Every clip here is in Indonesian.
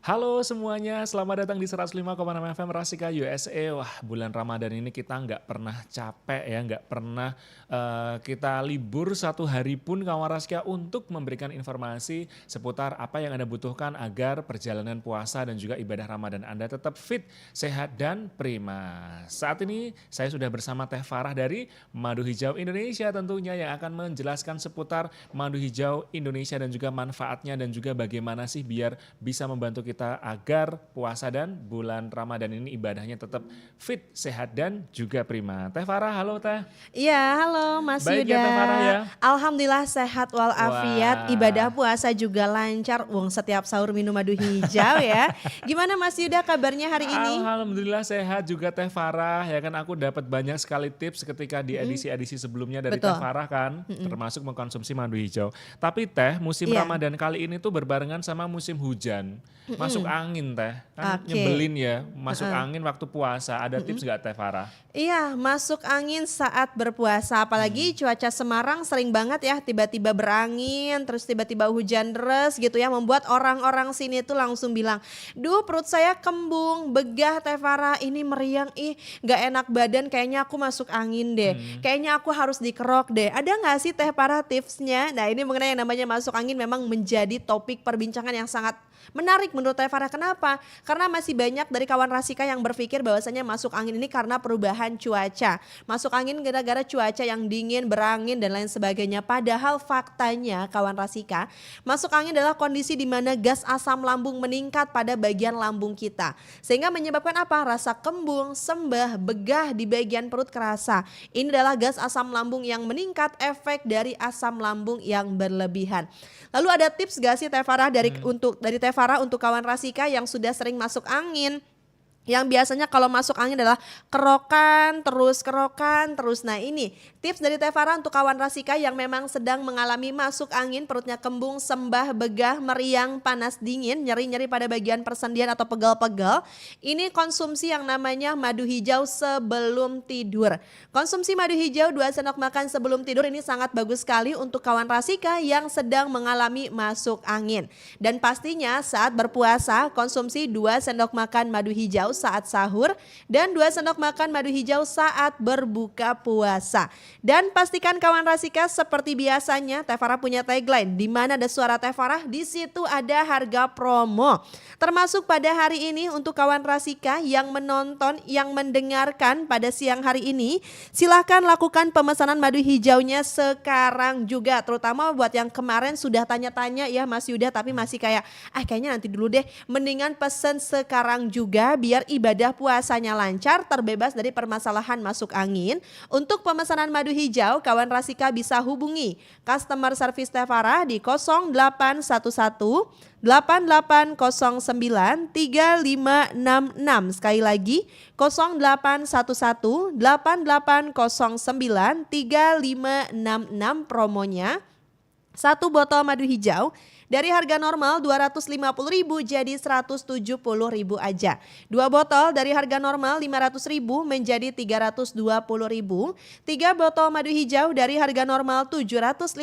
Halo semuanya, selamat datang di 105,6 FM Rasika USA. Wah, bulan Ramadan ini kita nggak pernah capek ya, nggak pernah kita libur satu hari pun kawan Rasika untuk memberikan informasi seputar apa yang Anda butuhkan agar perjalanan puasa dan juga ibadah Ramadan Anda tetap fit, sehat dan prima. Saat ini saya sudah bersama Teh Farah dari Madu Hijau Indonesia tentunya yang akan menjelaskan seputar madu hijau Indonesia dan juga manfaatnya dan juga bagaimana sih biar bisa membantu kita agar puasa dan bulan Ramadan ini ibadahnya tetap fit, sehat dan juga prima. Teh Farah, halo Teh. Iya, halo Mas Baik ya Yuda. Teh Farah ya. Alhamdulillah sehat walafiat, Wah. ibadah puasa juga lancar. Wong setiap sahur minum madu hijau ya. Gimana Mas Yuda kabarnya hari ini? Alhamdulillah sehat juga Teh Farah ya kan aku dapat banyak sekali tips ketika di Mm-mm, edisi-edisi sebelumnya dari Teh betul. Farah kan Mm-mm, termasuk mengkonsumsi madu hijau. Tapi Teh musim iya. Ramadan kali ini tuh berbarengan sama musim hujan. Masuk Mm-mm, angin Teh kan oke. nyebelin ya masuk Heeh, angin waktu puasa. Ada mm-mm. tips gak Teh Farah? Iya, masuk angin saat berpuasa. Apalagi Hmm. cuaca Semarang sering banget ya tiba-tiba berangin, terus tiba-tiba hujan deras gitu ya. Membuat orang-orang sini tuh langsung bilang, duh perut saya kembung, begah Teh Farah, ini meriang, ih gak enak badan, kayaknya aku masuk angin deh. Hmm. Kayaknya aku harus dikerok deh. Ada gak sih Teh Farah tipsnya? Nah ini mengenai yang namanya masuk angin memang menjadi topik perbincangan yang sangat menarik menurut Teh Farah. Kenapa? Karena masih banyak dari kawan Rasika yang berpikir bahwasanya masuk angin ini karena perubahan cuaca. Masuk angin gara-gara cuaca yang dingin, berangin dan lain sebagainya. Padahal faktanya kawan Rasika, masuk angin adalah kondisi di mana gas asam lambung meningkat pada bagian lambung kita. Sehingga menyebabkan apa? Rasa kembung, sembah, begah di bagian perut kerasa. Ini adalah gas asam lambung yang meningkat, efek dari asam lambung yang berlebihan. Lalu ada tips gak sih Teh Farah Hmm. dari Teh Farah untuk kawan Rasika yang sudah sering masuk angin? Yang biasanya kalau masuk angin adalah kerokan terus. Nah ini tips dari Teh Farah untuk kawan Rasika yang memang sedang mengalami masuk angin, perutnya kembung, sembah, begah, meriang, panas, dingin, nyeri-nyeri pada bagian persendian atau pegal-pegal. Ini konsumsi yang namanya madu hijau sebelum tidur. Konsumsi madu hijau 2 sendok makan sebelum tidur ini sangat bagus sekali untuk kawan Rasika yang sedang mengalami masuk angin. Dan pastinya saat berpuasa konsumsi 2 sendok makan madu hijau saat sahur dan 2 sendok makan madu hijau saat berbuka puasa. Dan pastikan kawan Rasika seperti biasanya Teh Farah punya tagline di mana ada suara Teh Farah, di situ ada harga promo. Termasuk pada hari ini untuk kawan Rasika yang menonton, yang mendengarkan pada siang hari ini, silahkan lakukan pemesanan madu hijaunya sekarang juga. Terutama buat yang kemarin sudah tanya-tanya ya Mas Yuda tapi masih kayak kayaknya nanti dulu deh. Mendingan pesen sekarang juga biar ibadah puasanya lancar, terbebas dari permasalahan masuk angin. Untuk pemesanan madu hijau, kawan Rasika bisa hubungi customer service Teh Farah di 0811 8809 3566. Sekali lagi 0811 8809 3566. Promonya satu botol madu hijau dari harga normal 250.000 jadi 170.000 aja. 2 botol dari harga normal 500.000 menjadi 320.000. 3 botol madu hijau dari harga normal 750.000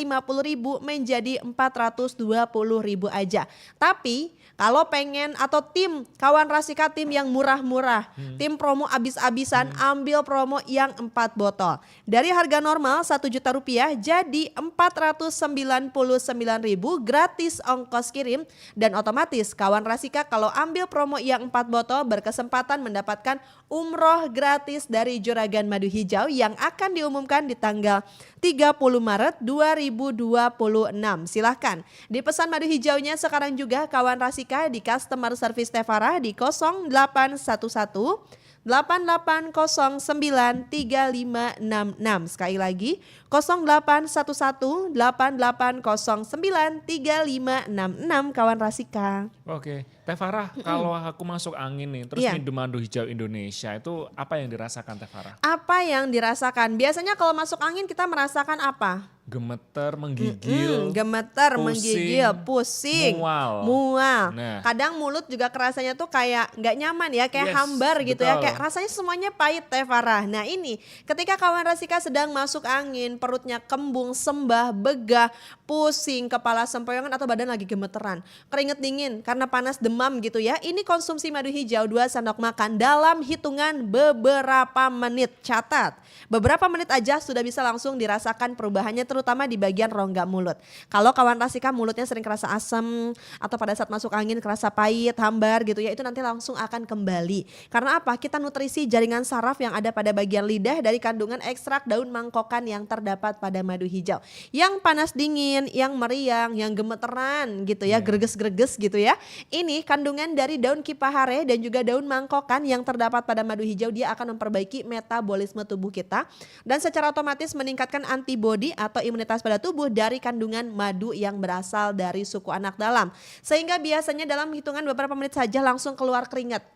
menjadi 420.000 aja. Tapi kalau pengen atau tim kawan Rasika tim yang murah-murah, Hmm. tim promo abis-abisan, Hmm. ambil promo yang 4 botol. Dari harga normal 1 juta rupiah jadi 499.000 gratis ongkos kirim. Dan otomatis kawan Rasika kalau ambil promo yang 4 botol berkesempatan mendapatkan umroh gratis dari Juragan Madu Hijau yang akan diumumkan di tanggal 30 Maret 2026. Silahkan dipesan madu hijaunya sekarang juga kawan Rasika di customer service Teh Farah di 0811 8809 3566. Sekali lagi 0811 8809 3566 kawan Rasika. Oke, Teh Farah, kalau aku masuk angin nih, terus Iya. minum madu hijau Indonesia itu apa yang dirasakan Teh Farah? Apa yang dirasakan? Biasanya kalau masuk angin kita merasakan apa? Gemeter, menggigil, Gemeter, menggigil, pusing, pusing, mual. mual. Nah, Kadang mulut juga kerasanya tuh kayak nggak nyaman ya, kayak yes, hambar gitu ya, kayak betul. rasanya semuanya pahit Teh Farah. Nah ini ketika kawan Rasika sedang masuk angin, perutnya kembung, sembah, begah, pusing, kepala sempoyongan atau badan lagi gemeteran, keringet dingin karena panas, demam gitu ya. Ini konsumsi madu hijau 2 sendok makan dalam hitungan beberapa menit. Catat, beberapa menit aja sudah bisa langsung dirasakan perubahannya terutama di bagian rongga mulut. Kalau kawan Rasika mulutnya sering kerasa asam atau pada saat masuk angin kerasa pahit, hambar gitu ya, itu nanti langsung akan kembali. Karena apa? Kita nutrisi jaringan saraf yang ada pada bagian lidah dari kandungan ekstrak daun mangkokan yang terdapat pada madu hijau. Yang panas dingin, yang meriang, yang gemeteran gitu ya, greges-greges gitu ya. Ini kandungan dari daun kipahare dan juga daun mangkokan yang terdapat pada madu hijau, dia akan memperbaiki metabolisme tubuh kita dan secara otomatis meningkatkan antibodi atau imunitas pada tubuh dari kandungan madu yang berasal dari suku anak dalam. Sehingga biasanya dalam hitungan beberapa menit saja langsung keluar keringat.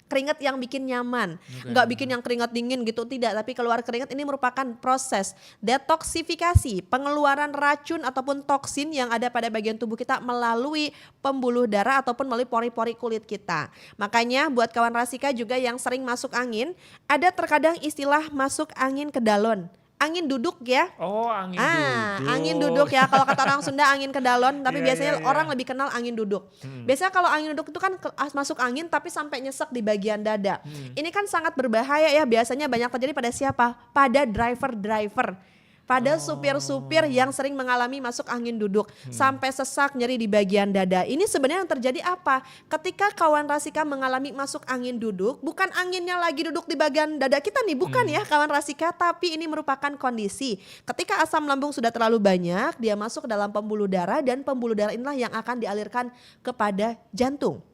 Keringat yang bikin nyaman, nggak bikin yang keringat dingin gitu, tidak. Tapi keluar keringat ini merupakan proses detoksifikasi, pengeluaran racun ataupun toksin yang ada pada bagian tubuh kita melalui pembuluh darah ataupun melalui pori-pori kulit kita. Makanya buat kawan Rasika juga yang sering masuk angin, ada terkadang istilah masuk angin ke dalon. Angin duduk ya. Oh, angin duduk. Angin duduk ya. Kalau kata orang Sunda angin kedalon, tapi biasanya Iya. orang lebih kenal angin duduk. Biasanya kalau angin duduk itu kan masuk angin tapi sampai nyesek di bagian dada. Ini kan sangat berbahaya ya. Biasanya banyak terjadi pada siapa? Pada driver-driver. Pada supir-supir yang sering mengalami masuk angin duduk sampai sesak, nyeri di bagian dada. Ini sebenarnya yang terjadi apa? Ketika kawan Rasika mengalami masuk angin duduk, bukan anginnya lagi duduk di bagian dada kita nih, bukan ya kawan Rasika, tapi ini merupakan kondisi ketika asam lambung sudah terlalu banyak, dia masuk ke dalam pembuluh darah dan pembuluh darah inilah yang akan dialirkan kepada jantung.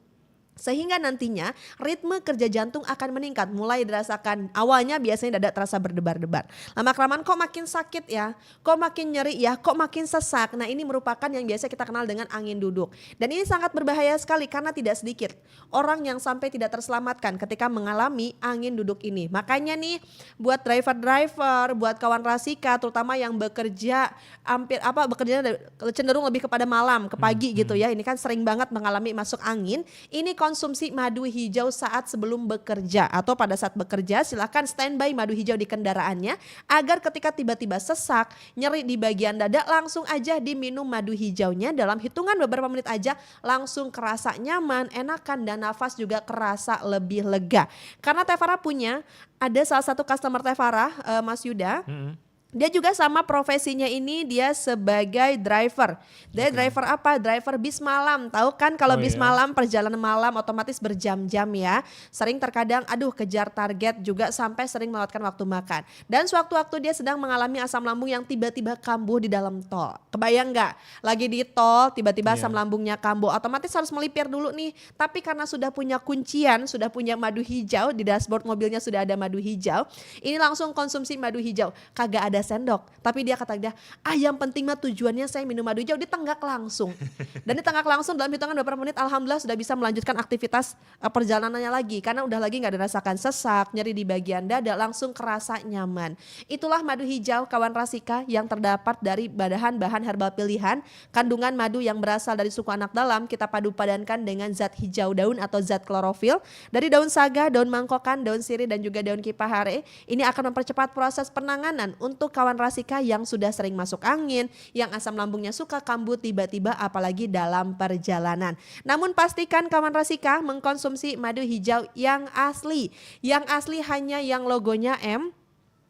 Sehingga nantinya ritme kerja jantung akan meningkat, mulai dirasakan awalnya biasanya dada terasa berdebar-debar. Lama-kelamaan kok makin sakit ya, kok makin nyeri ya, kok makin sesak. Nah ini merupakan yang biasa kita kenal dengan angin duduk. Dan ini sangat berbahaya sekali karena tidak sedikit orang yang sampai tidak terselamatkan ketika mengalami angin duduk ini. Makanya nih buat driver-driver, buat kawan Rasika terutama yang bekerja bekerja cenderung lebih kepada malam, ke pagi gitu ya. Ini kan sering banget mengalami masuk angin. Ini konsumsi madu hijau saat sebelum bekerja atau pada saat bekerja silahkan standby madu hijau di kendaraannya agar ketika tiba-tiba sesak, nyeri di bagian dada langsung aja diminum madu hijaunya dalam hitungan beberapa menit aja langsung kerasa nyaman, enakan dan nafas juga kerasa lebih lega. Karena Tevara punya ada salah satu customer Tevara Mas Yuda. Dia juga sama profesinya ini dia sebagai driver. Dia driver apa? Driver bis malam. Tahu kan kalau bis malam, perjalanan malam otomatis berjam-jam ya. Sering terkadang kejar target juga sampai sering melewatkan waktu makan. Dan sewaktu-waktu dia sedang mengalami asam lambung yang tiba-tiba kambuh di dalam tol. Kebayang nggak? Lagi di tol tiba-tiba asam lambungnya kambuh. Otomatis harus melipir dulu nih. Tapi karena sudah punya kuncian, sudah punya madu hijau, di dashboard mobilnya sudah ada madu hijau. Ini langsung konsumsi madu hijau. Kagak ada sendok, tapi dia kata dia, yang penting mah tujuannya saya minum madu hijau, ditenggak langsung. Dan ditenggak langsung dalam hitungan beberapa menit alhamdulillah sudah bisa melanjutkan aktivitas perjalanannya lagi karena udah lagi nggak dirasakan sesak, nyeri di bagian dada, langsung kerasa nyaman. Itulah madu hijau kawan Rasika yang terdapat dari bahan-bahan herbal pilihan, kandungan madu yang berasal dari suku anak dalam kita padu padankan dengan zat hijau daun atau zat klorofil dari daun saga, daun mangkokan, daun sirih dan juga daun kipahare. Ini akan mempercepat proses penanganan untuk kawan Rasika yang sudah sering masuk angin, yang asam lambungnya suka kambuh tiba-tiba apalagi dalam perjalanan. Namun pastikan kawan Rasika mengkonsumsi madu hijau yang asli. Yang asli hanya yang logonya M.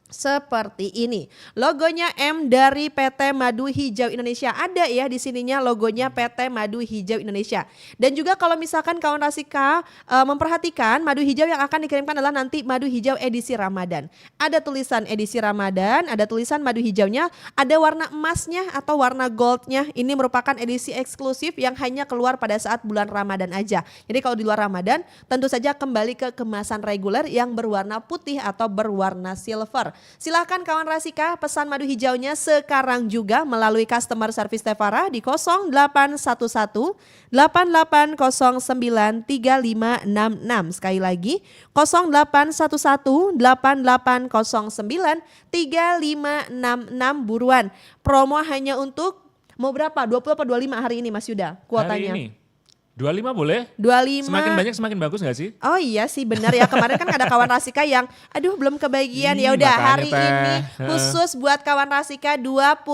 Seperti ini. Logonya M dari PT Madu Hijau Indonesia. Ada ya di sininya logonya PT Madu Hijau Indonesia. Dan juga kalau misalkan kawan Rasika memperhatikan madu hijau yang akan dikirimkan adalah nanti madu hijau edisi Ramadan. Ada tulisan edisi Ramadan, ada tulisan madu hijaunya, ada warna emasnya atau warna goldnya. Ini merupakan edisi eksklusif yang hanya keluar pada saat bulan Ramadan aja. Jadi kalau di luar Ramadan tentu saja kembali ke kemasan reguler yang berwarna putih atau berwarna silver. Silahkan kawan Rasika pesan madu hijaunya sekarang juga melalui customer service Tevara di 0811 8809 3566. Sekali lagi 0811 8809 3566 buruan. Promo hanya untuk mau berapa? 20 atau 25 hari ini Mas Yuda kuotanya? Hari ini 25 boleh? 25. Semakin banyak semakin bagus gak sih? Oh iya sih benar ya, kemarin kan ada kawan Rasika yang aduh belum kebagian. Ya udah Makanya hari Teh. ini khusus buat kawan Rasika 25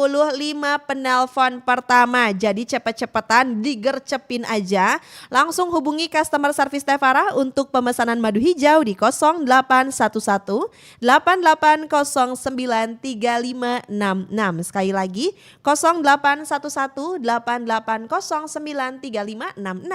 penelpon pertama. Jadi cepet-cepetan digercepin aja. Langsung hubungi customer service Teh Farah untuk pemesanan madu hijau di 0811 8809 3566. Sekali lagi 0811 8809 3566.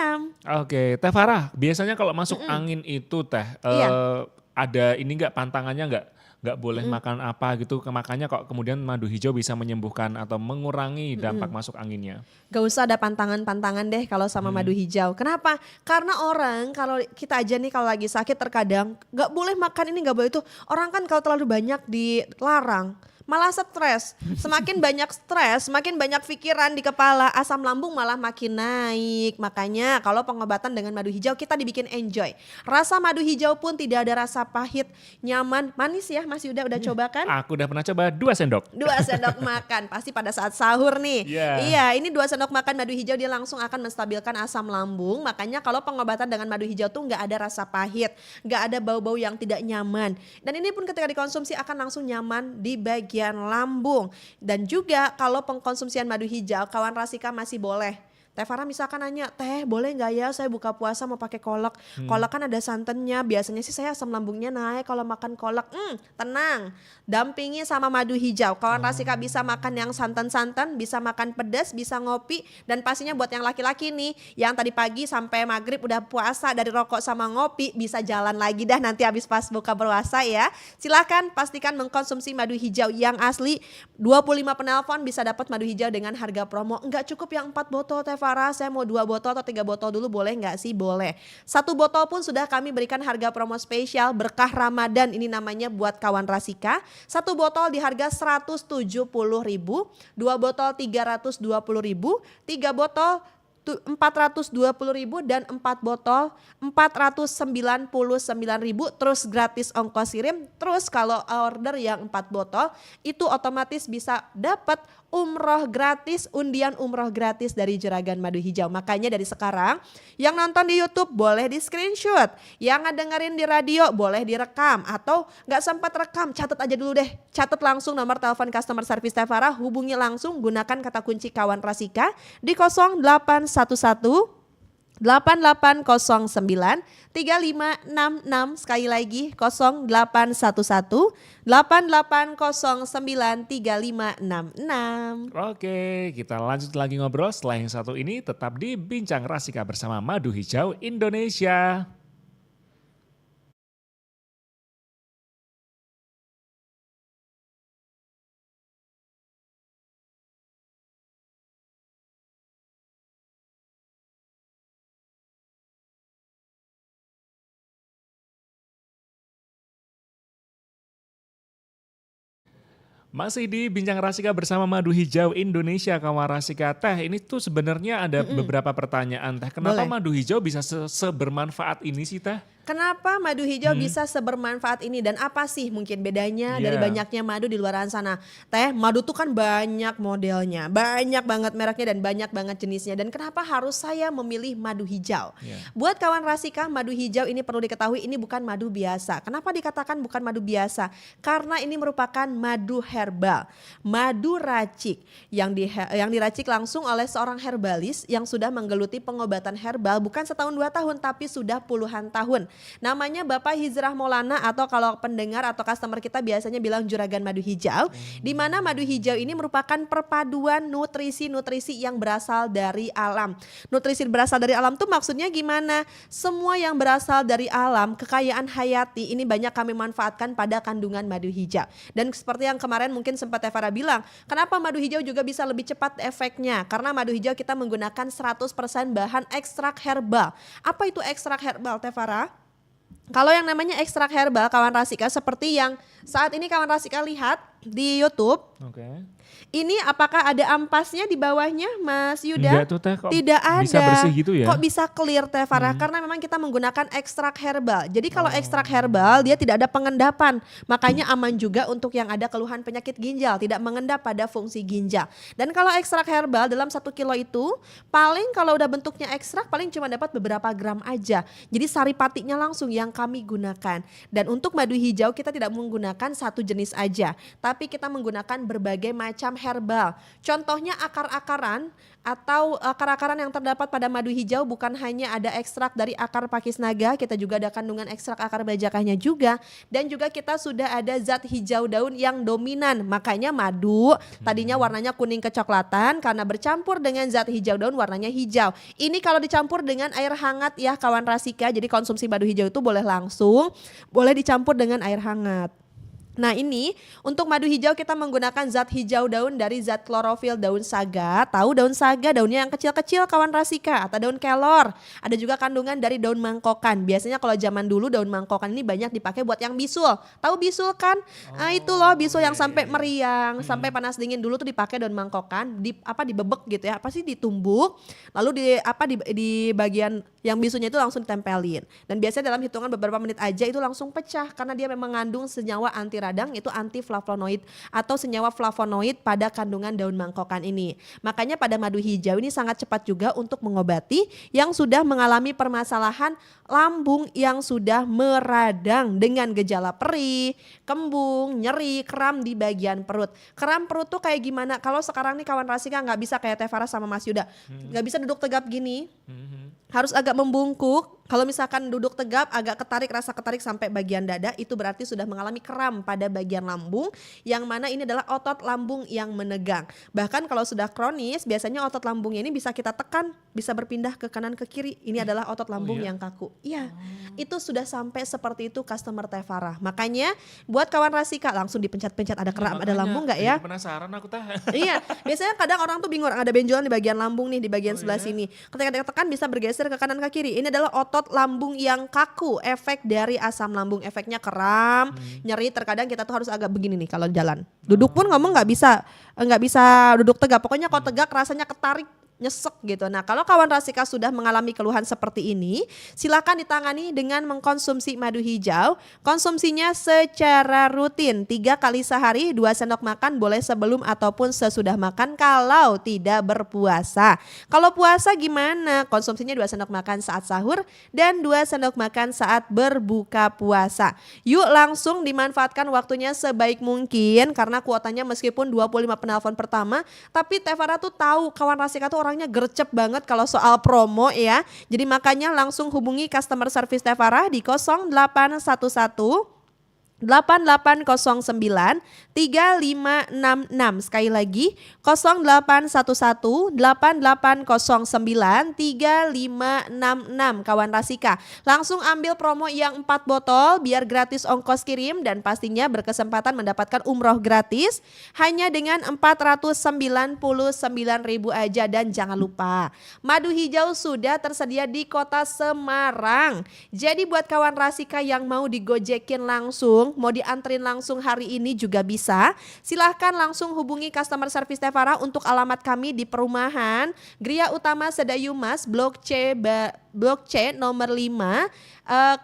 Oke, Teh Farah, biasanya kalau masuk angin itu Teh, Iya. ada ini nggak pantangannya nggak boleh makan apa gitu, makanya kok kemudian madu hijau bisa menyembuhkan atau mengurangi dampak masuk anginnya. Gak usah ada pantangan-pantangan deh kalau sama madu hijau. Kenapa? Karena orang kalau kita aja nih kalau lagi sakit terkadang gak boleh makan ini gak boleh itu. Orang kan kalau terlalu banyak dilarang malah stres. Semakin banyak stres, semakin banyak pikiran di kepala, asam lambung malah makin naik. Makanya kalau pengobatan dengan madu hijau kita dibikin enjoy. Rasa madu hijau pun tidak ada rasa pahit, nyaman, manis ya. Mas Yuda udah coba kan? Aku udah pernah coba 2 sendok. 2 sendok makan, pasti pada saat sahur nih. Iya. Iya, ini 2 sendok makan madu hijau dia langsung akan menstabilkan asam lambung. Makanya kalau pengobatan dengan madu hijau tuh nggak ada rasa pahit, nggak ada bau-bau yang tidak nyaman. Dan ini pun ketika dikonsumsi akan langsung nyaman di bagian lambung. Dan juga kalau pengkonsumsian madu hijau, kawan Rasika masih boleh. Teh Farah misalkan nanya, Teh boleh gak ya saya buka puasa mau pakai kolak. Kolak kan ada santannya, biasanya sih saya asam lambungnya naik kalau makan kolak. Tenang, dampingi sama madu hijau. Kawan Rasika bisa makan yang santan-santan, bisa makan pedas, bisa ngopi. Dan pastinya buat yang laki-laki nih, yang tadi pagi sampai maghrib udah puasa dari rokok sama ngopi, bisa jalan lagi dah nanti habis pas buka puasa ya. Silahkan pastikan mengkonsumsi madu hijau yang asli. 25 penelpon bisa dapat madu hijau dengan harga promo. Enggak cukup yang 4 botol Teh Farah, saya mau 2 botol atau 3 botol dulu boleh nggak sih? Boleh. 1 botol pun sudah kami berikan harga promo spesial berkah Ramadan, ini namanya buat kawan Rasika. 1 botol di harga 170.000, 2 botol 320.000, 3 botol 420.000 dan 4 botol 499.000 terus gratis ongkos kirim. Terus kalau order yang 4 botol itu otomatis bisa dapat umroh gratis, undian umroh gratis dari Juragan Madu Hijau. Makanya dari sekarang yang nonton di YouTube boleh di screenshot, yang ngedengerin di radio boleh direkam, atau nggak sempat rekam catat aja dulu deh. Catat langsung nomor telepon customer service Teh Farah, hubungi langsung gunakan kata kunci kawan Rasika di 0811 8809 3566. Sekali lagi 0811 8809 3566. Oke, kita lanjut lagi ngobrol setelah yang satu ini, tetap di Bincang Rasika bersama Madu Hijau Indonesia. Masih di Bincang Rasika bersama Madu Hijau Indonesia, kawan Rasika. Teh, ini tuh sebenarnya ada beberapa pertanyaan Teh. Kenapa Boleh. madu hijau bisa sebermanfaat ini sih Teh? Kenapa madu hijau bisa sebermanfaat ini dan apa sih mungkin bedanya dari Iya. banyaknya madu di luaran sana? Teh, madu tuh kan banyak modelnya, banyak banget mereknya dan banyak banget jenisnya. Dan kenapa harus saya memilih madu hijau? Iya. Buat kawan Rasika, madu hijau ini perlu diketahui ini bukan madu biasa. Kenapa dikatakan bukan madu biasa? Karena ini merupakan madu herbal, madu racik yang diracik langsung oleh seorang herbalis yang sudah menggeluti pengobatan herbal bukan setahun 2 tahun tapi sudah puluhan tahun. Namanya Bapak Hizrah Maulana, atau kalau pendengar atau customer kita biasanya bilang Juragan Madu Hijau. Di mana madu hijau ini merupakan perpaduan nutrisi-nutrisi yang berasal dari alam. Nutrisi berasal dari alam tuh maksudnya gimana? Semua yang berasal dari alam, kekayaan hayati ini banyak kami manfaatkan pada kandungan madu hijau. Dan seperti yang kemarin mungkin sempat Teh Farah bilang, kenapa madu hijau juga bisa lebih cepat efeknya? Karena madu hijau kita menggunakan 100% bahan ekstrak herbal. Apa itu ekstrak herbal Teh Farah? Kalau yang namanya ekstrak herbal kawan Rasika seperti yang saat ini kawan Rasika lihat di YouTube, Oke. Ini apakah ada ampasnya di bawahnya Mas Yuda? Enggak tuh Teh, kok Tidak bisa ada. bersih gitu ya? Kok bisa clear Teh Farah? Karena memang kita menggunakan ekstrak herbal. Jadi kalau ekstrak herbal dia tidak ada pengendapan. Makanya aman juga untuk yang ada keluhan penyakit ginjal, tidak mengendap pada fungsi ginjal. Dan kalau ekstrak herbal dalam 1 kilo itu paling kalau udah bentuknya ekstrak paling cuma dapat beberapa gram aja. Jadi saripatinya langsung yang kami gunakan. Dan untuk madu hijau kita tidak menggunakan satu jenis aja, tapi kita menggunakan berbagai macam herbal. Contohnya akar-akaran atau akar-akaran yang terdapat pada madu hijau bukan hanya ada ekstrak dari akar pakis naga, kita juga ada kandungan ekstrak akar bajakahnya juga, dan juga kita sudah ada zat hijau daun yang dominan. Makanya madu tadinya warnanya kuning kecoklatan karena bercampur dengan zat hijau daun warnanya hijau. Ini kalau dicampur dengan air hangat ya kawan Rasika, jadi konsumsi madu hijau itu boleh langsung, boleh dicampur dengan air hangat. Nah ini untuk madu hijau kita menggunakan zat hijau daun dari zat klorofil daun saga. Tahu daun saga daunnya yang kecil-kecil kawan Rasika, atau daun kelor. Ada juga kandungan dari daun mangkokan. Biasanya kalau zaman dulu daun mangkokan ini banyak dipakai buat yang bisul. Tahu bisul kan? Nah itu loh bisul yang sampai meriang, sampai panas dingin dulu tuh dipakai daun mangkokan, dibebek gitu ya. Apa sih ditumbuk, lalu di bagian yang bisulnya itu langsung ditempelin. Dan biasanya dalam hitungan beberapa menit aja itu langsung pecah karena dia memang mengandung senyawa anti radang, itu antiflavonoid atau senyawa flavonoid pada kandungan daun mangkokan ini. Makanya pada madu hijau ini sangat cepat juga untuk mengobati yang sudah mengalami permasalahan lambung yang sudah meradang dengan gejala perih, kembung, nyeri, kram di bagian perut. Kram perut tuh kayak gimana? Kalau sekarang nih kawan Rasika nggak bisa kayak Teh Farah sama Mas Yuda, nggak bisa duduk tegap gini. Harus agak membungkuk. Kalau misalkan duduk tegap agak ketarik, rasa ketarik sampai bagian dada, itu berarti sudah mengalami kram pada bagian lambung, yang mana ini adalah otot lambung yang menegang. Bahkan kalau sudah kronis biasanya otot lambungnya ini bisa kita tekan, bisa berpindah ke kanan ke kiri. Ini adalah otot lambung yang kaku. Iya, itu sudah sampai seperti itu customer Teh Farah. Makanya buat kawan Rasika langsung dipencet-pencet, ada kram, ada lambung nggak ya? Penasaran aku Teh. Iya, biasanya kadang orang tuh bingung, ada benjolan di bagian lambung nih, di bagian sebelah sini. Ketika ditekan bisa bergeser ke kanan ke kiri. Ini adalah otot lambung yang kaku, efek dari asam lambung, efeknya kram, nyeri. Terkadang kita tuh harus agak begini nih kalau jalan. Duduk pun ngomong nggak bisa duduk tegak. Pokoknya kalau tegak rasanya ketarik, nyesek gitu. Nah kalau kawan Rasika sudah mengalami keluhan seperti ini, silakan ditangani dengan mengkonsumsi madu hijau. Konsumsinya secara rutin 3 kali sehari, 2 sendok makan boleh sebelum ataupun sesudah makan kalau tidak berpuasa. Kalau puasa gimana? Konsumsinya 2 sendok makan saat sahur dan 2 sendok makan saat berbuka puasa. Yuk langsung dimanfaatkan waktunya sebaik mungkin karena kuotanya meskipun 25 penelpon pertama, tapi Teh Farah tuh tahu kawan Rasika tuh orangnya gercep banget kalau soal promo ya. Jadi makanya langsung hubungi customer service Teh Farah di 0811 8809 3566. Sekali lagi 0811 8809 3566 kawan Rasika. Langsung ambil promo yang 4 botol biar gratis ongkos kirim dan pastinya berkesempatan mendapatkan umroh gratis hanya dengan 499.000 aja. Dan jangan lupa madu hijau sudah tersedia di kota Semarang. Jadi buat kawan Rasika yang mau digojekin langsung, mau dianterin langsung hari ini juga bisa. Silahkan langsung hubungi customer service Teh Farah untuk alamat kami di perumahan Gria Utama Sedayumas Blok C nomor 5,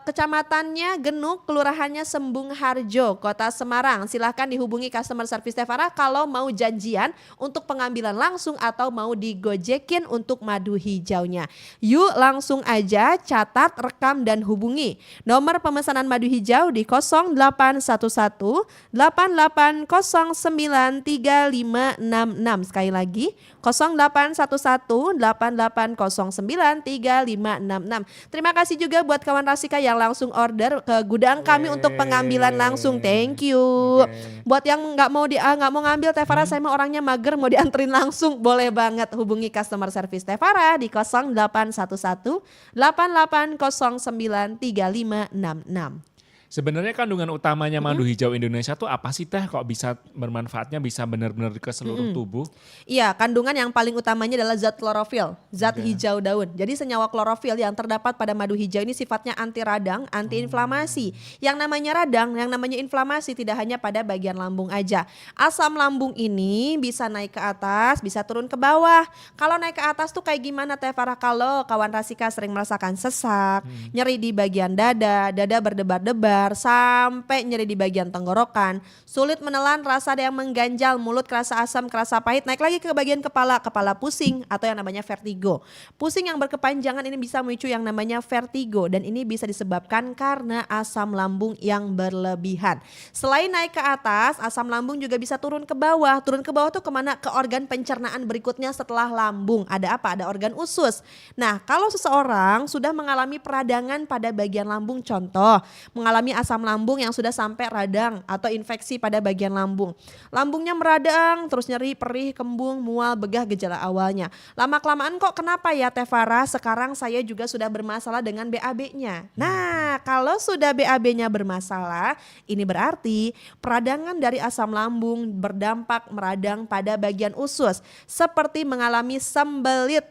kecamatannya Genuk, kelurahannya Sembung Harjo, Kota Semarang. Silahkan dihubungi customer service Teh Farah kalau mau janjian untuk pengambilan langsung atau mau digojekin untuk madu hijaunya. Yuk langsung aja catat, rekam dan hubungi nomor pemesanan madu hijau di 0811 8809 3566. Sekali lagi 0811 8809 3566. Terima kasih juga buat kawan Rasika yang langsung order ke gudang kami untuk pengambilan langsung. Thank you. Buat yang nggak mau ngambil Teh Farah, saya mah orangnya mager, mau dianterin langsung boleh banget hubungi customer service Teh Farah di 0811 8809 3566. Sebenarnya kandungan utamanya madu hijau Indonesia tuh apa sih Teh? Kok bisa bermanfaatnya bisa benar-benar ke seluruh tubuh? Iya, kandungan yang paling utamanya adalah zat klorofil, zat hijau daun. Jadi senyawa klorofil yang terdapat pada madu hijau ini sifatnya anti radang, anti inflamasi. Yang namanya radang, yang namanya inflamasi tidak hanya pada bagian lambung aja. Asam lambung ini bisa naik ke atas, bisa turun ke bawah. Kalau naik ke atas tuh kayak gimana Teh Farah? Kalau kawan Rasika sering merasakan sesak, nyeri di bagian dada, dada berdebar-debar, sampai nyeri di bagian tenggorokan, sulit menelan, rasa ada yang mengganjal, mulut kerasa asam, kerasa pahit, naik lagi ke bagian kepala, kepala pusing atau yang namanya vertigo. Pusing yang berkepanjangan ini bisa memicu yang namanya vertigo dan ini bisa disebabkan karena asam lambung yang berlebihan. Selain naik ke atas, asam lambung juga bisa turun ke bawah. Turun ke bawah tuh kemana? Ke organ pencernaan berikutnya setelah lambung. Ada apa? Ada organ usus. Nah, kalau seseorang sudah mengalami peradangan pada bagian lambung, contoh mengalami asam lambung yang sudah sampai radang atau infeksi pada bagian lambung. Lambungnya meradang, terus nyeri, perih, kembung, mual, begah gejala awalnya. Lama-kelamaan kok kenapa ya Teh Farah? Sekarang saya juga sudah bermasalah dengan BAB-nya. Nah, kalau sudah BAB-nya bermasalah, ini berarti peradangan dari asam lambung berdampak meradang pada bagian usus. Seperti mengalami sembelit.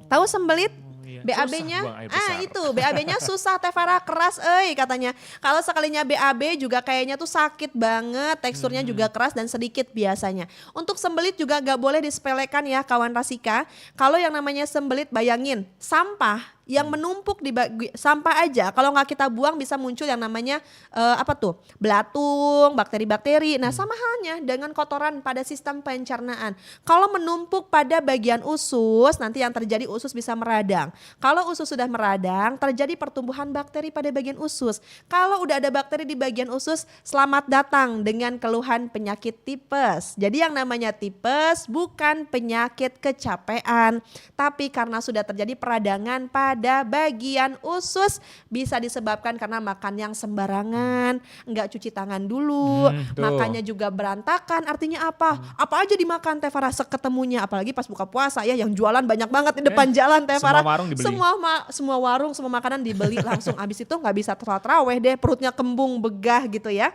Tahu sembelit? Iya. BAB-nya, Susah buang air besar. itu BAB-nya susah Teh Farah, keras katanya. Kalau sekalinya BAB juga kayaknya tuh sakit banget, teksturnya juga keras dan sedikit biasanya. Untuk sembelit juga gak boleh disepelekan ya kawan Rasika. Kalau yang namanya sembelit bayangin, sampah yang menumpuk di sampah aja kalau nggak kita buang bisa muncul yang namanya belatung, bakteri-bakteri. Nah sama halnya dengan kotoran pada sistem pencernaan. Kalau menumpuk pada bagian usus nanti yang terjadi usus bisa meradang. Kalau usus sudah meradang terjadi pertumbuhan bakteri pada bagian usus. Kalau udah ada bakteri di bagian usus, selamat datang dengan keluhan penyakit tipes. Jadi yang namanya tipes bukan penyakit kecapean, tapi karena sudah terjadi peradangan pada bagian usus, bisa disebabkan karena makan yang sembarangan, enggak cuci tangan dulu, makannya juga berantakan. Artinya apa? Apa aja dimakan Teh Farah seketemunya, apalagi pas buka puasa ya yang jualan banyak banget di depan jalan Teh Farah. Semua warung dibeli. Semua warung, semua makanan dibeli langsung. Abis itu nggak bisa terawih deh, perutnya kembung, begah gitu ya.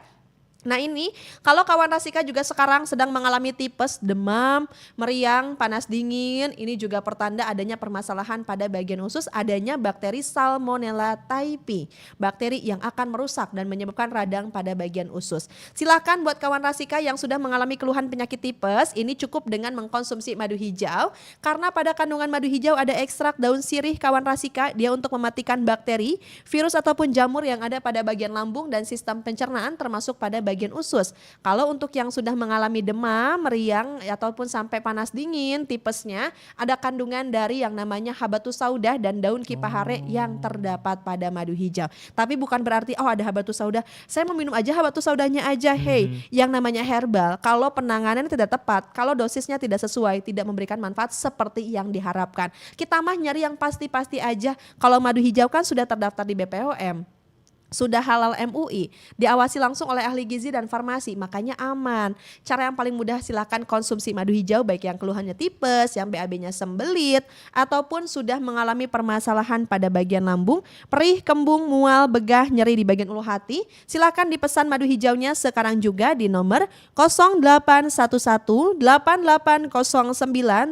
Nah ini kalau kawan Rasika juga sekarang sedang mengalami tipes, demam, meriang, panas dingin, ini juga pertanda adanya permasalahan pada bagian usus, adanya bakteri Salmonella typhi, bakteri yang akan merusak dan menyebabkan radang pada bagian usus. Silakan buat kawan Rasika yang sudah mengalami keluhan penyakit tipes, ini cukup dengan mengkonsumsi madu hijau, karena pada kandungan madu hijau ada ekstrak daun sirih kawan Rasika, dia untuk mematikan bakteri, virus ataupun jamur yang ada pada bagian lambung dan sistem pencernaan termasuk pada bagian usus. Kalau untuk yang sudah mengalami demam, meriang ataupun sampai panas dingin, tipesnya ada kandungan dari yang namanya habatus sauda dan daun kipahare yang terdapat pada madu hijau. Tapi bukan berarti ada habatus sauda, saya mau minum aja habatus saudanya aja. Hey, yang namanya herbal, kalau penanganannya tidak tepat, kalau dosisnya tidak sesuai, tidak memberikan manfaat seperti yang diharapkan. Kita mah nyari yang pasti-pasti aja. Kalau madu hijau kan sudah terdaftar di BPOM. Sudah halal MUI, diawasi langsung oleh ahli gizi dan farmasi, makanya aman. Cara yang paling mudah silakan konsumsi madu hijau baik yang keluhannya tipes, yang BAB-nya sembelit, ataupun sudah mengalami permasalahan pada bagian lambung, perih, kembung, mual, begah, nyeri di bagian ulu hati. Silakan dipesan madu hijaunya sekarang juga di nomor 0811 8809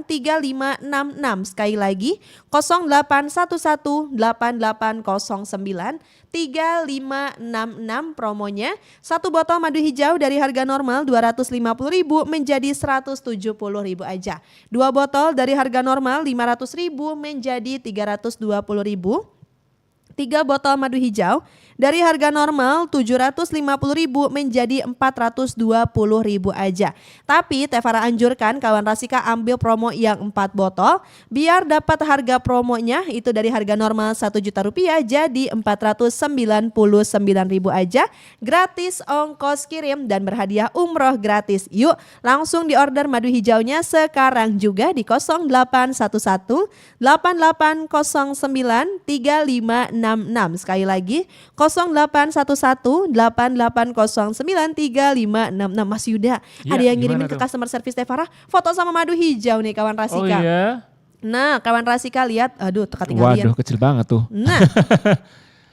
3566. Sekali lagi 0811 8809 3566. Promonya satu botol madu hijau dari harga normal 250.000 menjadi 170.000 aja. Dua botol dari harga normal 500.000 menjadi 320.000. Tiga botol madu hijau dari harga normal 750.000 menjadi 420.000 aja. Tapi Teh Farah anjurkan kawan Rasika ambil promo yang 4 botol biar dapat harga promonya itu dari harga normal 1 juta rupiah jadi 499.000 aja. Gratis ongkos kirim dan berhadiah umroh gratis. Yuk langsung diorder madu hijaunya sekarang juga di 0811 8809 3566. Sekali lagi 0811 8809 3566. Mas Yuda, Ya, ada yang ngirimin gimana ke tuh? customer service Teh Farah foto sama madu hijau nih kawan Oh Rasika. iya. Nah kawan Rasika lihat, aduh teka tinggal Waduh, kecil banget tuh. Nah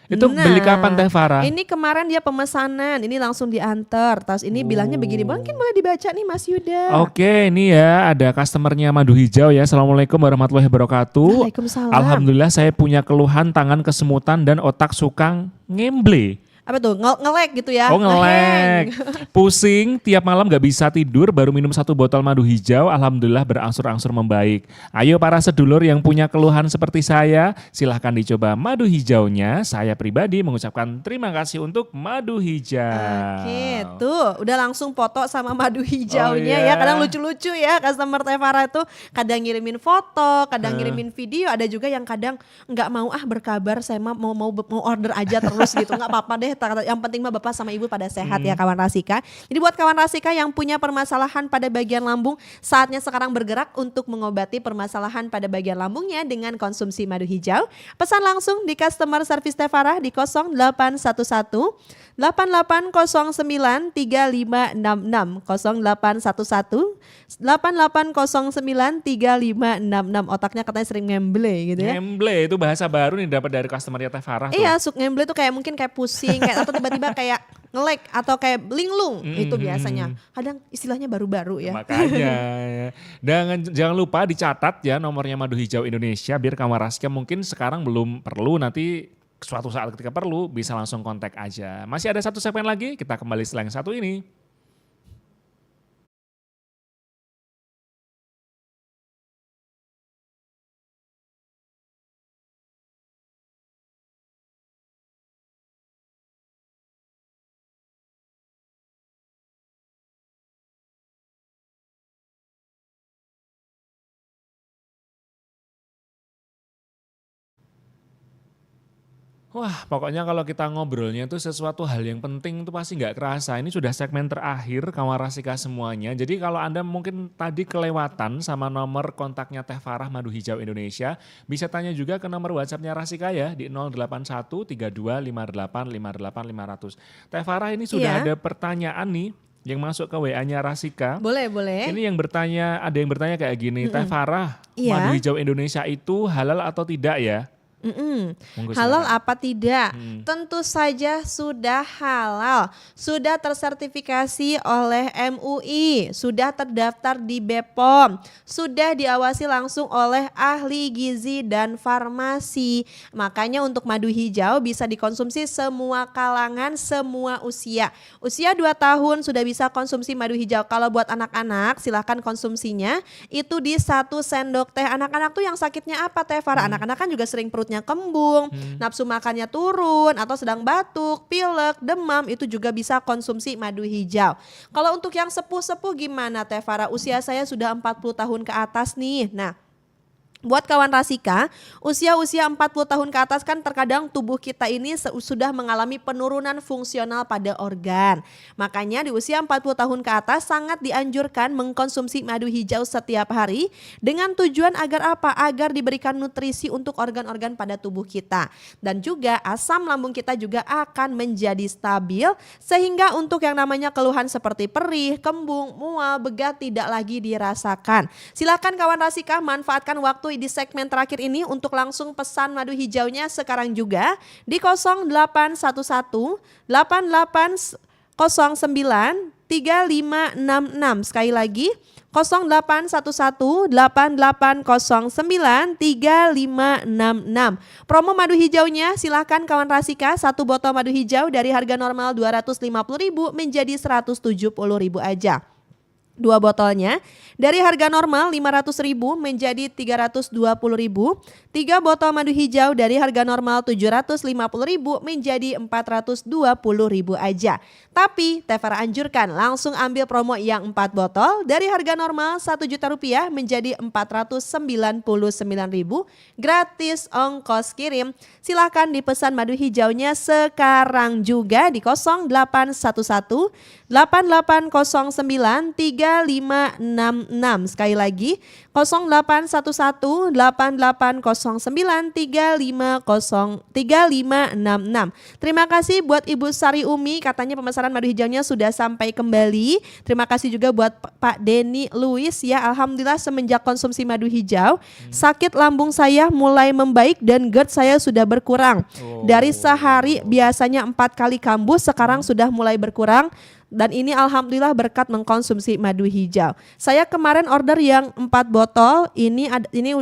Itu beli kapan Teh Farah? Ini kemarin dia pemesanan, ini langsung diantar. Terus ini bilangnya begini, mungkin boleh dibaca nih Mas Yuda. Oke, ini ya ada customernya Madu Hijau ya. Assalamualaikum warahmatullahi wabarakatuh. Waalaikumsalam. Alhamdulillah saya punya keluhan tangan kesemutan dan otak suka ngemble. Apa tuh, ngelek gitu ya? Oh ngelek, pusing tiap malam gak bisa tidur, baru minum 1 botol madu hijau, alhamdulillah berangsur-angsur membaik. Ayo para sedulur yang punya keluhan seperti saya, silahkan dicoba madu hijaunya. Saya pribadi mengucapkan terima kasih untuk madu hijau. Oke, tuh udah langsung foto sama madu hijaunya Oh, ya. iya. Kadang lucu-lucu ya customer Teh Farah tuh, kadang ngirimin foto, kadang ngirimin video, ada juga yang kadang nggak mau berkabar, saya mau order aja terus gitu, nggak apa-apa deh. Yang penting mah Bapak sama Ibu pada sehat ya kawan Rasika. Jadi buat kawan Rasika yang punya permasalahan pada bagian lambung, saatnya sekarang bergerak untuk mengobati permasalahan pada bagian lambungnya dengan konsumsi madu hijau. Pesan langsung di customer service Teh Farah di 0811 8809 3566 0811 8809 3566. Otaknya katanya sering ngemble gitu ya. Ngemble itu bahasa baru nih dapat dari customernya Teh Farah tuh. Iya, ngemble tuh kayak mungkin kayak pusing kayak atau tiba-tiba kayak ngelek atau kayak linglung itu biasanya. Kadang istilahnya baru-baru ya. Makanya ya. Dan jangan lupa dicatat ya nomornya Madu Hijau Indonesia biar kawan Rasika mungkin sekarang belum perlu, nanti suatu saat ketika perlu bisa langsung kontak aja. Masih ada satu segmen lagi, kita kembali setelah yang satu ini. Wah, pokoknya kalau kita ngobrolnya tuh sesuatu hal yang penting tuh pasti nggak kerasa. Ini sudah segmen terakhir kawan Rasika semuanya. Jadi kalau Anda mungkin tadi kelewatan sama nomor kontaknya Teh Farah Madu Hijau Indonesia, bisa tanya juga ke nomor WhatsApp-nya Rasika ya di 081 32 58 58 500. Teh Farah ini sudah Iya. ada pertanyaan nih yang masuk ke WA-nya Rasika. Boleh, boleh. Ini yang bertanya, ada yang bertanya kayak gini, Teh Farah, Iya. Madu Hijau Indonesia itu halal atau tidak ya? Monggo Halal silakan. apa tidak? Tentu saja sudah halal, sudah tersertifikasi oleh MUI, sudah terdaftar di BPOM, sudah diawasi langsung oleh ahli gizi dan farmasi. Makanya untuk madu hijau bisa dikonsumsi semua kalangan, semua usia. Usia 2 tahun sudah bisa konsumsi madu hijau. Kalau buat anak-anak silahkan konsumsinya itu di 1 sendok teh. Anak-anak tuh yang sakitnya apa Teh Farah? Anak-anak kan juga sering perutnya kembung, nafsu makannya turun atau sedang batuk, pilek, demam, itu juga bisa konsumsi madu hijau. Kalau untuk yang sepuh-sepuh gimana Teh Farah? Usia saya sudah 40 tahun ke atas nih. Nah, buat kawan Rasika, usia-usia 40 tahun ke atas kan terkadang tubuh kita ini sudah mengalami penurunan fungsional pada organ. Makanya di usia 40 tahun ke atas sangat dianjurkan mengkonsumsi madu hijau setiap hari dengan tujuan agar apa? Agar diberikan nutrisi untuk organ-organ pada tubuh kita. Dan juga asam lambung kita juga akan menjadi stabil sehingga untuk yang namanya keluhan seperti perih, kembung, mual, begat tidak lagi dirasakan. Silakan kawan Rasika manfaatkan waktu di segmen terakhir ini untuk langsung pesan madu hijaunya sekarang juga di 0811 8809 3566. Sekali lagi 0811 8809 3566. Promo madu hijaunya silahkan kawan Rasika, 1 botol madu hijau dari harga normal 250.000 menjadi 170.000 aja. 2 botolnya dari harga normal 500.000 menjadi 320.000. 3 botol madu hijau dari harga normal 750.000 menjadi 420.000 aja. Tapi Teh Farah anjurkan langsung ambil promo yang 4 botol dari harga normal 1 juta rupiah menjadi 499.000 gratis ongkos kirim. Silahkan dipesan madu hijaunya sekarang juga di 0811 8809 3566 3566. Sekali lagi 0811 8809 3566. Terima kasih buat Ibu Sari Umi, katanya pemesanan madu hijaunya sudah sampai kembali. Terima kasih juga buat Pak Denny Luis ya. Alhamdulillah semenjak konsumsi madu hijau, sakit lambung saya mulai membaik dan GERD saya sudah berkurang. Dari sehari biasanya 4 kali kambuh, sekarang sudah mulai berkurang. Dan ini alhamdulillah berkat mengkonsumsi madu hijau. Saya kemarin order yang 4 botol, ini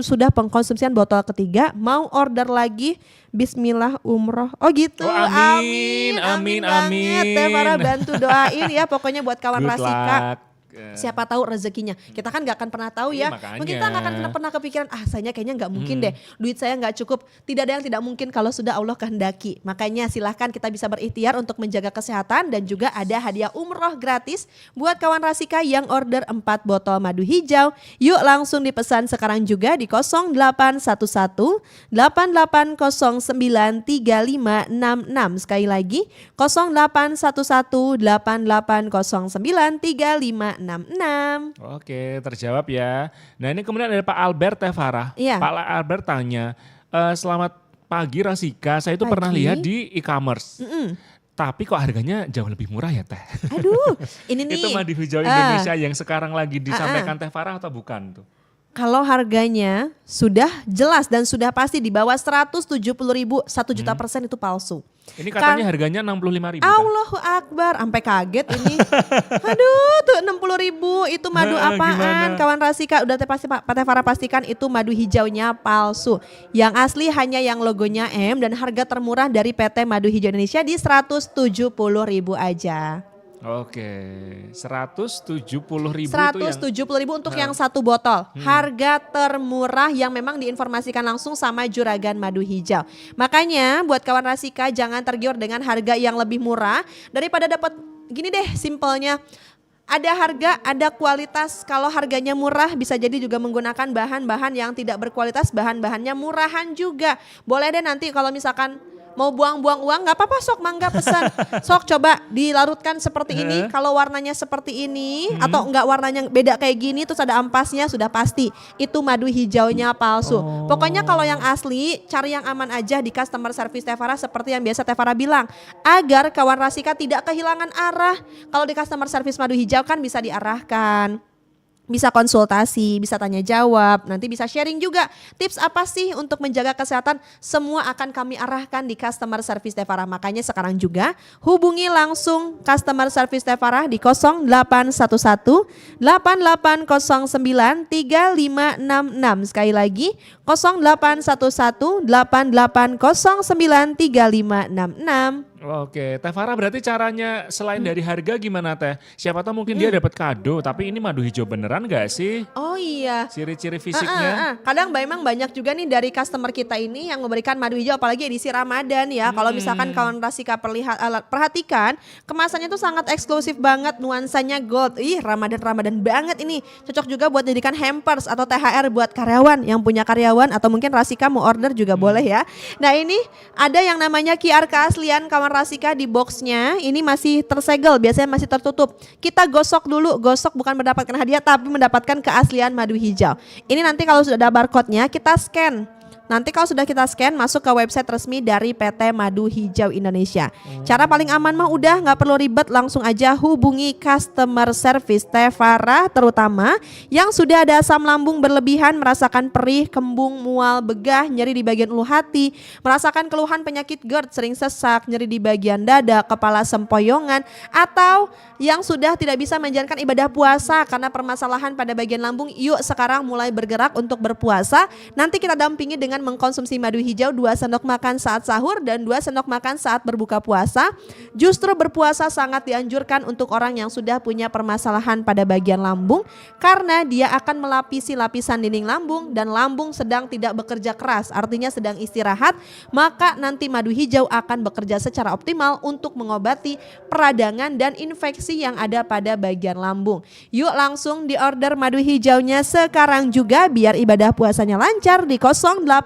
sudah pengkonsumsian botol ketiga, mau order lagi. Bismillah umroh. Oh gitu. Oh, amin, amin, banget. amin. Teh Farah bantu doain ya pokoknya buat kawan Good Rasika. luck. Siapa tahu rezekinya. Kita kan gak akan pernah tahu ya. Makanya. Mungkin kita gak akan pernah kepikiran, saya kayaknya gak mungkin deh. Duit saya gak cukup. Tidak ada yang tidak mungkin kalau sudah Allah kehendaki. Makanya silahkan kita bisa berikhtiar untuk menjaga kesehatan. Dan juga ada hadiah umroh gratis buat kawan Rasika yang order 4 botol madu hijau. Yuk langsung dipesan sekarang juga di 0811 8809 3566. Sekali lagi 0811 8809 3566. Oke, terjawab ya. Nah ini kemudian ada Pak Albert Teh Farah. Iya. Pak Albert tanya, selamat pagi Rasika, saya itu pernah Pagi. lihat di e-commerce. Tapi kok harganya jauh lebih murah ya Teh? Aduh, ini nih. Itu madu hijau Indonesia yang sekarang lagi disampaikan Teh Farah atau bukan tuh? Kalau harganya sudah jelas dan sudah pasti di bawah 170.000, 1 juta % itu palsu. Ini katanya harganya 65.000. Allahu Akbar, sampai kaget ini. Aduh, tuh 60.000 itu madu Nah, apaan? gimana? Kawan Rasika udah Teh Farah pastikan itu madu hijaunya palsu. Yang asli hanya yang logonya M dan harga termurah dari PT Madu Hijau Indonesia di 170.000 aja. Oke, 170.000 itu 170.000 untuk yang 1 botol. Harga termurah yang memang diinformasikan langsung sama Juragan Madu Hijau. Makanya buat kawan Rasika jangan tergiur dengan harga yang lebih murah daripada dapat gini deh simpelnya. Ada harga, ada kualitas. Kalau harganya murah bisa jadi juga menggunakan bahan-bahan yang tidak berkualitas, bahan-bahannya murahan juga. Boleh deh nanti kalau misalkan mau buang-buang uang nggak apa-apa, sok mangga pesan. Sok coba dilarutkan seperti ini, kalau warnanya seperti ini atau enggak warnanya beda kayak gini terus ada ampasnya, sudah pasti itu madu hijaunya palsu. Pokoknya kalau yang asli cari yang aman aja di customer service Teh Farah seperti yang biasa Teh Farah bilang, agar kawan Rasika tidak kehilangan arah. Kalau di customer service madu hijau kan bisa diarahkan, bisa konsultasi, bisa tanya jawab, nanti bisa sharing juga tips apa sih untuk menjaga kesehatan, semua akan kami arahkan di customer service Teh Farah. Makanya sekarang juga hubungi langsung customer service Teh Farah di 0811 8809 3566. Sekali lagi 0811 8809 3566. Oke, Teh Farah berarti caranya selain dari harga gimana Teh? Siapa tahu mungkin dia dapat kado, tapi ini madu hijau beneran gak sih? Oh iya. Ciri-ciri fisiknya? Kadang memang banyak juga nih dari customer kita ini yang memberikan madu hijau apalagi edisi Ramadan ya. Kalau misalkan kawan Rasika perhatikan, kemasannya tuh sangat eksklusif banget, nuansanya gold. Ramadan banget ini. Cocok juga buat jadikan hampers atau THR buat karyawan yang punya karyawan atau mungkin Rasika mau order juga boleh ya. Nah ini ada yang namanya QR keaslian kawan Rasika di boxnya. Ini masih tersegel, biasanya masih tertutup. Kita gosok dulu, gosok bukan mendapatkan hadiah tapi mendapatkan keaslian madu hijau. Ini nanti kalau sudah ada barcode-nya kita scan. Nanti kalau sudah kita scan masuk ke website resmi dari PT Madu Hijau Indonesia. Cara paling aman mah udah nggak perlu ribet, langsung aja hubungi customer service Teh Farah, terutama yang sudah ada asam lambung berlebihan, merasakan perih, kembung, mual, begah, nyeri di bagian ulu hati, merasakan keluhan penyakit GERD, sering sesak, nyeri di bagian dada, kepala sempoyongan, atau yang sudah tidak bisa menjalankan ibadah puasa karena permasalahan pada bagian lambung. Yuk sekarang mulai bergerak untuk berpuasa. Nanti kita dampingi dengan mengkonsumsi madu hijau 2 sendok makan saat sahur dan 2 sendok makan saat berbuka puasa. Justru berpuasa sangat dianjurkan untuk orang yang sudah punya permasalahan pada bagian lambung karena dia akan melapisi lapisan dinding lambung dan lambung sedang tidak bekerja keras, artinya sedang istirahat, maka nanti madu hijau akan bekerja secara optimal untuk mengobati peradangan dan infeksi yang ada pada bagian lambung. Yuk langsung di order madu hijaunya sekarang juga biar ibadah puasanya lancar di 0811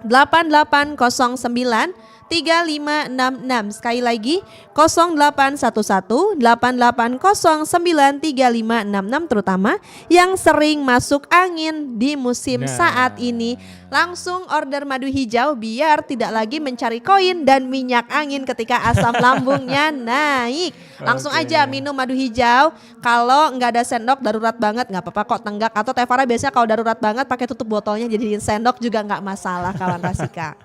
8809 3566. Sekali lagi 0811 8809 3566, terutama yang sering masuk angin di musim saat ini. Langsung order madu hijau biar tidak lagi mencari koin dan minyak angin ketika asam lambungnya naik. Langsung aja minum madu hijau. Kalau nggak ada sendok darurat banget nggak apa-apa kok, tenggak. Atau Teh Farah biasanya kalau darurat banget pakai tutup botolnya jadiin sendok juga nggak masalah kawan Rasika.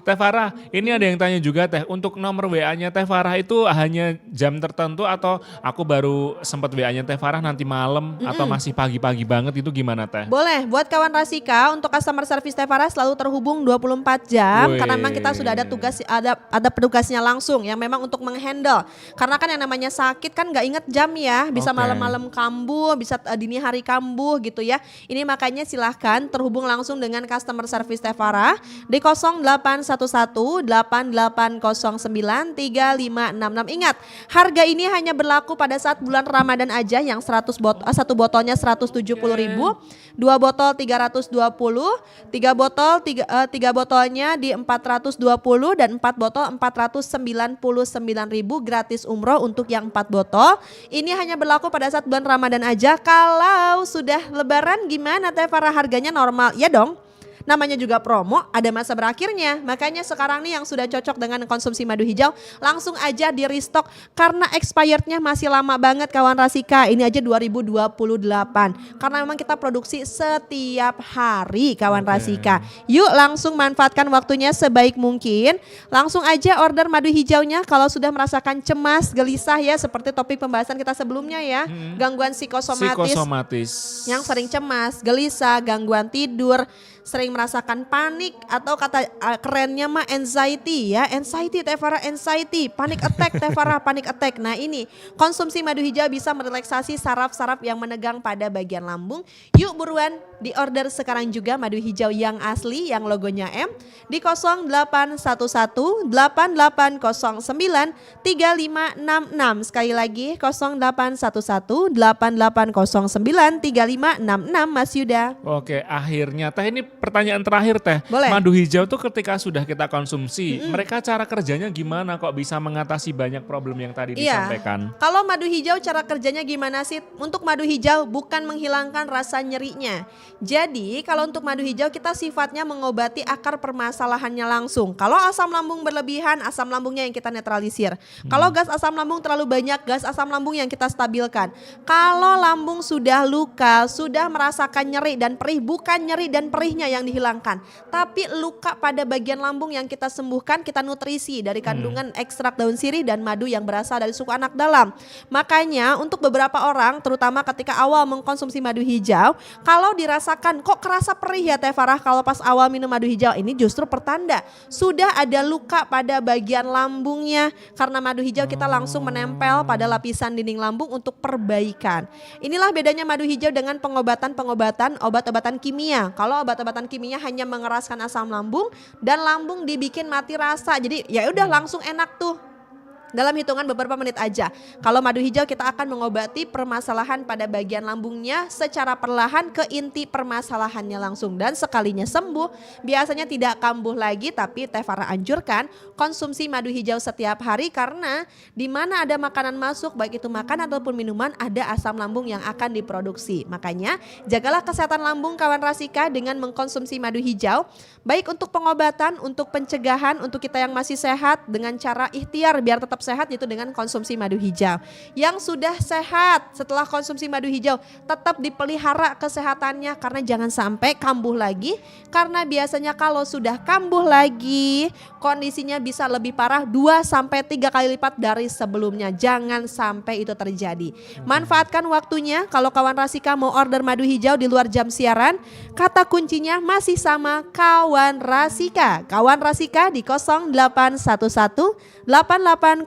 Teh Farah, ini ada yang tanya juga Teh, untuk nomor WA-nya Teh Farah itu hanya jam tertentu atau aku baru sempat WA-nya Teh Farah nanti malam atau masih pagi-pagi banget, itu gimana Teh? Boleh, buat kawan Rasika untuk customer service Teh Farah selalu terhubung 24 jam. Wih. Karena memang kita sudah ada tugas, ada petugasnya langsung yang memang untuk menghandle. Karena kan yang namanya sakit kan nggak inget jam ya, bisa Oke. malam-malam kambuh, bisa dini hari kambuh gitu ya. Ini makanya silahkan terhubung langsung dengan customer service Teh Farah di 0811 8809 3566. Ingat, harga ini hanya berlaku pada saat bulan Ramadan aja, yang 1 botolnya 170.000, 2 botol 320, 3 botolnya di 420 dan 4 botol 499.000 gratis umroh untuk yang 4 botol. Ini hanya berlaku pada saat bulan Ramadan aja. Kalau sudah lebaran gimana Teh Farah, harganya normal? Ya dong. Namanya juga promo, ada masa berakhirnya. Makanya sekarang nih yang sudah cocok dengan konsumsi madu hijau, langsung aja di restock karena expirednya masih lama banget kawan Rasika. Ini aja 2028. Karena memang kita produksi setiap hari kawan Rasika. Yuk langsung manfaatkan waktunya sebaik mungkin. Langsung aja order madu hijaunya kalau sudah merasakan cemas, gelisah ya, seperti topik pembahasan kita sebelumnya ya. Gangguan psikosomatis yang sering cemas, gelisah, gangguan tidur, sering merasakan panik atau kata kerennya mah anxiety ya. Anxiety Teh Farah, anxiety, panic attack Teh Farah, panic attack. Nah ini konsumsi madu hijau bisa merelaksasi saraf-saraf yang menegang pada bagian lambung. Yuk buruan di order sekarang juga madu hijau yang asli yang logonya M di 0811 8809 3566. Sekali lagi 0811 8809 3566 Mas Yuda. Oke, akhirnya Teh, ini pertanyaan terakhir Teh. Boleh. Madu hijau tuh ketika sudah kita konsumsi, mereka cara kerjanya gimana kok bisa mengatasi banyak problem yang tadi disampaikan? Kalau madu hijau cara kerjanya gimana sih? Untuk madu hijau bukan menghilangkan rasa nyerinya. Jadi kalau untuk madu hijau kita sifatnya mengobati akar permasalahannya langsung. Kalau asam lambung berlebihan, asam lambungnya yang kita netralisir. Kalau gas asam lambung terlalu banyak, gas asam lambung yang kita stabilkan. Kalau lambung sudah luka, sudah merasakan nyeri dan perih, bukan nyeri dan perihnya yang dihilangkan, tapi luka pada bagian lambung yang kita sembuhkan, kita nutrisi dari kandungan ekstrak daun sirih dan madu yang berasal dari suku anak dalam. Makanya untuk beberapa orang, terutama ketika awal mengkonsumsi madu hijau, kalau dirasakan kok kerasa perih ya Teh Farah kalau pas awal minum madu hijau, ini justru pertanda sudah ada luka pada bagian lambungnya. Karena madu hijau kita langsung menempel pada lapisan dinding lambung untuk perbaikan. Inilah bedanya madu hijau dengan pengobatan-pengobatan obat-obatan kimia. Kalau obat-obatan kimia hanya mengeraskan asam lambung dan lambung dibikin mati rasa. Jadi ya udah langsung enak tuh. Dalam hitungan beberapa menit aja. Kalau madu hijau kita akan mengobati permasalahan pada bagian lambungnya secara perlahan ke inti permasalahannya langsung. Dan sekalinya sembuh, biasanya tidak kambuh lagi, tapi Teh Farah anjurkan konsumsi madu hijau setiap hari karena di mana ada makanan masuk, baik itu makan ataupun minuman, ada asam lambung yang akan diproduksi. Makanya jagalah kesehatan lambung kawan Rasika dengan mengkonsumsi madu hijau, baik untuk pengobatan, untuk pencegahan, untuk kita yang masih sehat dengan cara ikhtiar biar tetap sehat, yaitu dengan konsumsi madu hijau. Yang sudah sehat setelah konsumsi madu hijau tetap dipelihara kesehatannya karena jangan sampai kambuh lagi, karena biasanya kalau sudah kambuh lagi kondisinya bisa lebih parah 2-3 kali lipat dari sebelumnya. Jangan sampai itu terjadi. Manfaatkan waktunya. Kalau kawan Rasika mau order madu hijau di luar jam siaran, kata kuncinya masih sama, kawan Rasika. Kawan Rasika di 0811 8809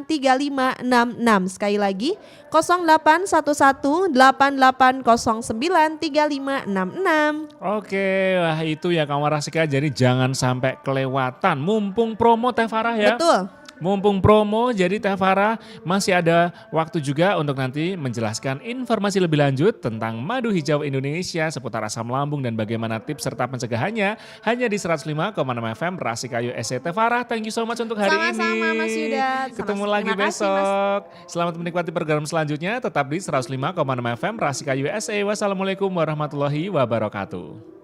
3566. Sekali lagi 0811 8809 3566. Oke, wah itu ya kawan Rasika, jadi jangan sampai kelewatan. Mumpung promo Teh Farah ya. Betul. Mumpung promo, jadi Teh Farah masih ada waktu juga untuk nanti menjelaskan informasi lebih lanjut tentang madu hijau Indonesia seputar asam lambung dan bagaimana tips serta pencegahannya hanya di 105,6 FM Rasika USA. Teh Farah, thank you so much untuk hari ini. Sama-sama Mas Yuda. Ketemu Sama-sama. lagi Terima kasih, Mas. besok. Selamat menikmati program selanjutnya tetap di 105,6 FM Rasika USA. Wassalamualaikum warahmatullahi wabarakatuh.